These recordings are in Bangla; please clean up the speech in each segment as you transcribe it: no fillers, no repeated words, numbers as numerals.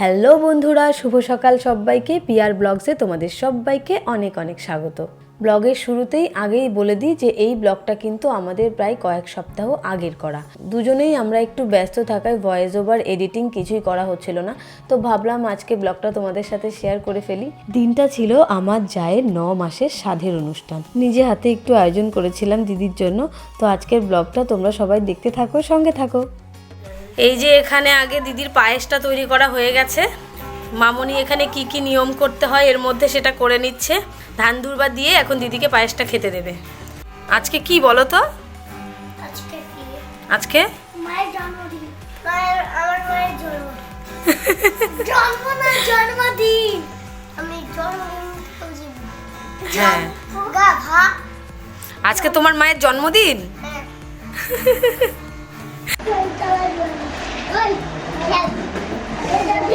হ্যালো বন্ধুরা, শুভ সকাল সবাইকে। পিআর ব্লগসে তোমাদের সবাইকে অনেক অনেক স্বাগত। ব্লগের শুরুতেই আগেই বলে দিই যে এই ব্লগটা কিন্তু আমাদের প্রায় কয়েক সপ্তাহ আগের করা। দুজনেই আমরা একটু ব্যস্ত থাকায় ভয়েস ওভার এডিটিং কিছুই করা হচ্ছিল না, তো ভাবলাম আজকে ব্লগটা তোমাদের সাথে শেয়ার করে ফেলি। দিনটা ছিল আমার জায়ের 9 মাসের সাধের অনুষ্ঠান। নিজে হাতে একটু আয়োজন করেছিলাম দিদির জন্য। তো আজকের ব্লগটা তোমরা সবাই দেখতে থাকো, সঙ্গে থাকো। এই যে এখানে আগে দিদির পায়েসটা তৈরি করা হয়ে গেছে। মামনি এখানে কি কি নিয়ম করতে হয় এর মধ্যে সেটা করে নিচ্ছে। ধান দুর্বা দিয়ে এখন দিদিকে পায়েসটা খেতে দেবে। আজকে কি বলো তো? আজকে মায়ের জন্মদিন। আমার মায়ের জন্মদিন। আমি জন্মদিন। হ্যাঁ, আজকে তোমার মায়ের জন্মদিন।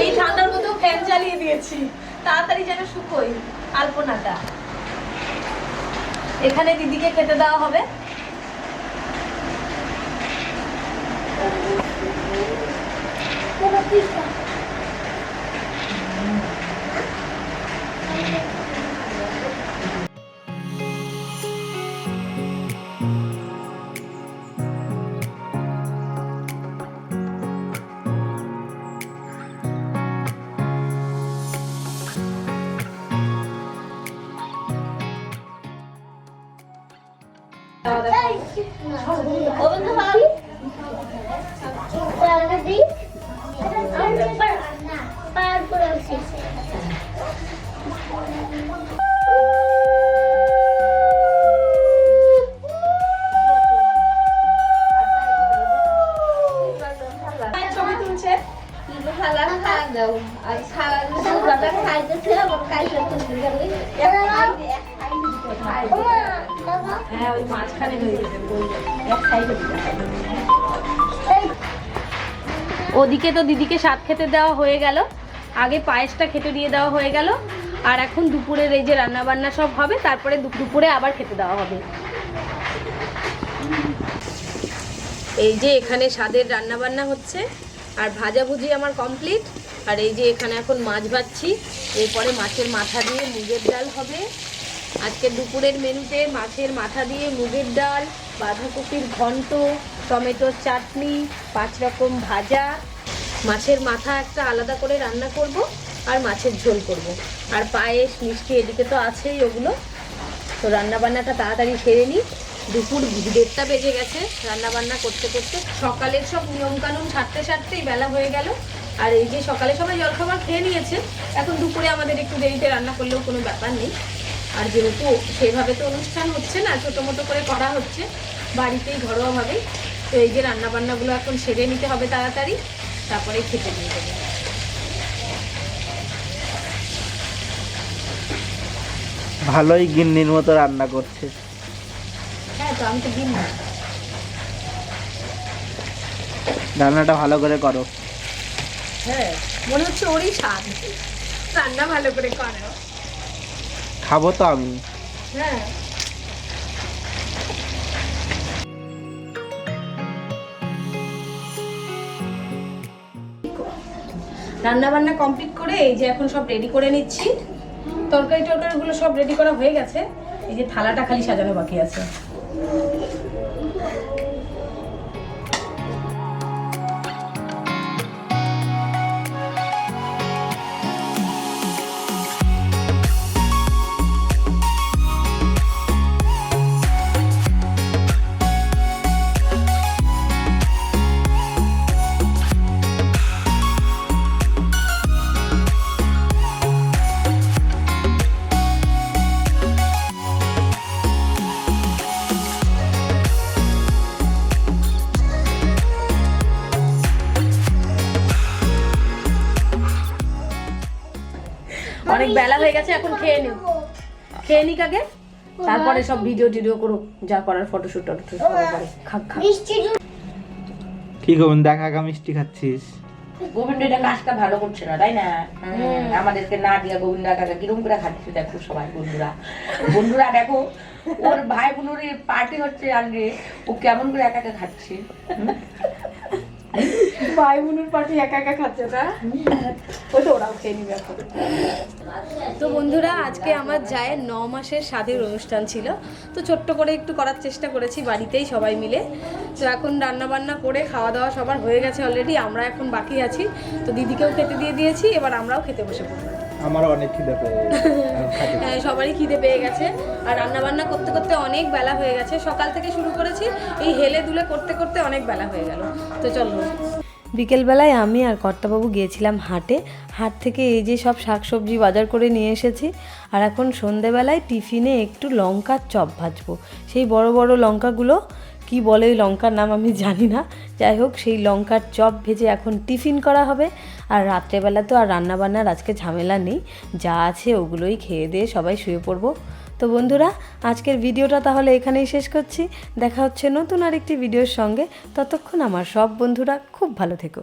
এই ঠান্ডার মধ্যেও ফ্যান চালিয়ে দিয়েছি, তাড়াতাড়ি যেন শুকোই আলপনাটা। এখানে দিদিকে খেতে দেওয়া হবে। ওদিকে তো দিদিকে সাত খেতে দেওয়া হয়ে গেল, আগে পায়েসটা খেতে দিয়ে দেওয়া হয়ে গেল, আর এখন দুপুরের এই যে রান্না বান্না সব হবে, তারপরে দুপুরে আবার খেতে দেওয়া হবে। এই যে এখানে স্বাদের রান্না বান্না হচ্ছে, আর ভাজাভুজি আমার কমপ্লিট। আর এই যে এখানে এখন মাছ ভাজছি, এরপরে মাছের মাথা দিয়ে মুগের ডাল হবে। আজকে দুপুরের মেনুতে মাছের মাথা দিয়ে মুগের ডাল, বাঁধাকপির ঘন্ট, টমেটোর চাটনি, 5 রকম ভাজা, মাছের মাথা একটা আলাদা করে রান্না করব, আর মাছের ঝোল করব, আর পায়েস মিষ্টি এদিকে তো আছেই ওগুলো। তো রান্নাবান্নাটা তাড়াতাড়ি সেরে নিই। দুপুর 1:30টা বেজে গেছে রান্না বান্না করতে করতে। সকালের সব নিয়মকানুন সারতেই বেলা হয়ে গেল। আর এই যে সকালে সবাই জলখাবার খেয়ে নিয়েছে, এখন দুপুরে আমাদের একটু দেরিতে রান্না করলেও কোনো ব্যাপার নেই। আর যেহেতু সেভাবে তো অনুষ্ঠান হচ্ছে না, ছোটো মোটো করে করা হচ্ছে বাড়িতেই ঘরোয়াভাবেই, তো এই যে রান্নাবান্নাগুলো এখন সেরে নিতে হবে তাড়াতাড়ি, তারপরে খেতে দিয়ে দেবে। ভালোই গিন্নির মতো রান্না করছে। হ্যাঁ, তো আমি তো গিন্নি। রান্নাটা ভালো করে করো। হ্যাঁ, মনে হচ্ছে ওরই স্বাদ, রান্না ভালো করে করো। খাবো তো আমি। হ্যাঁ, রান্না বান্না কমপ্লিট করে এই যে এখন সব রেডি করে নিচ্ছি। তরকারিগুলো সব রেডি করা হয়ে গেছে, এই যে থালাটা খালি সাজানো বাকি আছে। অনেক বেলা হয়ে গেছে, এখন খেয়ে নিক আগে, তারপরে সব ভিডিও করো, যা করার ফটোশুট করে। কি গোবিন্দ, দেখা মিষ্টি খাচ্ছিস? গোবিন্দ এটা কাজটা ভালো করছে না, তাই না? আমাদেরকে না দিয়া গোবিন্দ কাকা কিরম করে খাচ্ছে দেখো সবাই। বন্ধুরা দেখো, ওর ভাই বোনের পার্টি হচ্ছে আজকে, ও কেমন করে একা একা খাচ্ছে। ভাই বোনের পার্টি একা একা খাচ্ছে না, ও খেয়ে নিবে এখন। তো বন্ধুরা আজকে আমার জায়ের 9 মাসের স্বাদের অনুষ্ঠান ছিল, তো ছোট্ট করে একটু করার চেষ্টা করেছি বাড়িতেই সবাই মিলে। তো এখন রান্না বান্না করে খাওয়া দাওয়া সবার হয়ে গেছে অলরেডি, আমরা এখন বাকি আছি। তো দিদিকেও খেতে দিয়ে দিয়েছি, এবার আমরাও খেতে বসে পড়বো। আমারও অনেক খিদে পেয়ে হ্যাঁ, সবারই খিদে পেয়ে গেছে, আর রান্না বান্না করতে করতে অনেক বেলা হয়ে গেছে। সকাল থেকে শুরু করেছি, এই হেলে দুলে করতে করতে অনেক বেলা হয়ে গেল। তো চলো, বিকেলবেলায় আমি আর কর্তাবাবু গিয়েছিলাম হাটে। হাট থেকে এই যে সব শাকসবজি বাজার করে নিয়ে এসেছি। আর এখন সন্ধেবেলায় টিফিনে একটু লঙ্কার চপ ভাজবো। সেই বড় বড় লঙ্কাগুলো, কি বলে ওই লঙ্কার নাম আমি জানি না, যাই হোক সেই লঙ্কার চপ ভেজে এখন টিফিন করা হবে। আর রাত্রেবেলা তো আর রান্নাবান্নার আজকে ঝামেলা নেই, যা আছে ওগুলোই খেয়ে দিয়ে সবাই শুয়ে পড়বো। তো বন্ধুরা আজকের ভিডিওটা তাহলে এখানেই শেষ করছি। দেখা হচ্ছে নতুন আরেকটি ভিডিওর সঙ্গে। ততক্ষণ আমার সব বন্ধুরা খুব ভালো থেকো।